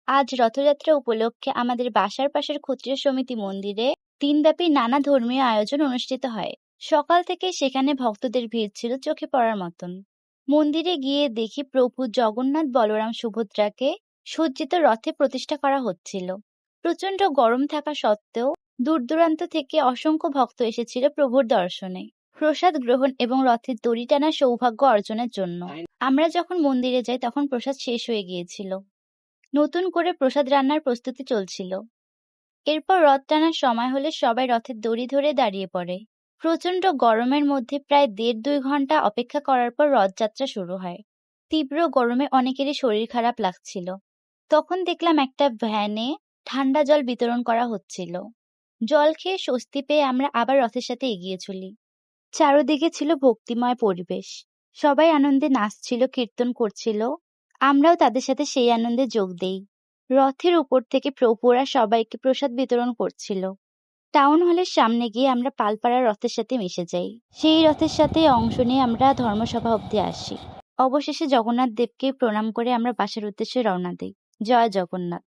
আজ রথযাত্রা উপলক্ষে আমাদের বাসার পাশের ক্ষত্রিয় সমিতি মন্দিরে দিনব্যাপী নানা ধর্মীয় আয়োজন অনুষ্ঠিত হয়। সকাল থেকে সেখানে ভক্তদের ভিড় ছিল চোখে পড়ার মতন। মন্দিরে গিয়ে দেখি প্রভু জগন্নাথ বলরাম সুভদ্রাকে সজ্জিত রথে প্রতিষ্ঠা করা হচ্ছিল। প্রচন্ড গরম থাকা সত্ত্বেও দূর দূরান্ত থেকে অসংখ্য ভক্ত এসেছিল প্রভুর দর্শনে, প্রসাদ গ্রহণ এবং রথের দড়ি টানার সৌভাগ্য অর্জনের জন্য। আমরা যখন মন্দিরে যাই তখন প্রসাদ শেষ হয়ে গিয়েছিল। নতুন করে প্রসাদ রান্নার প্রস্তুতি চলছিল। এরপর রথ টানার সময় হলে সবাই রথের দড়ি ধরে দাঁড়িয়ে পড়ে। প্রচন্ড গরমের মধ্যে প্রায় ১.৫-২ ঘন্টা অপেক্ষা করার পর রথযাত্রা শুরু হয়। তীব্র গরমে অনেকেরই শরীর খারাপ লাগছিল। তখন দেখলাম একটা ভ্যানে ঠান্ডা জল বিতরণ করা হচ্ছিল। জল খেয়ে স্বস্তি পেয়ে আমরা আবার রথের সাথে এগিয়ে চলি। চারদিকে ছিল ভক্তিময় পরিবেশ। সবাই আনন্দে নাচছিল, কীর্তন করছিল। আমরাও তাদের সাথে সেই আনন্দে যোগ দেই। রথের উপর থেকে প্রভুরা সবাইকে প্রসাদ বিতরণ করছিল। টাউন হলের সামনে গিয়ে আমরা পালপাড়ার রথের সাথে মিশে যাই। সেই রথের সাথে অংশ নিয়ে আমরা ধর্মসভা অবধি আসি। অবশেষে জগন্নাথ দেবকে প্রণাম করে আমরা বাসার উদ্দেশ্যে রওনা দিই। জয় জগন্নাথ।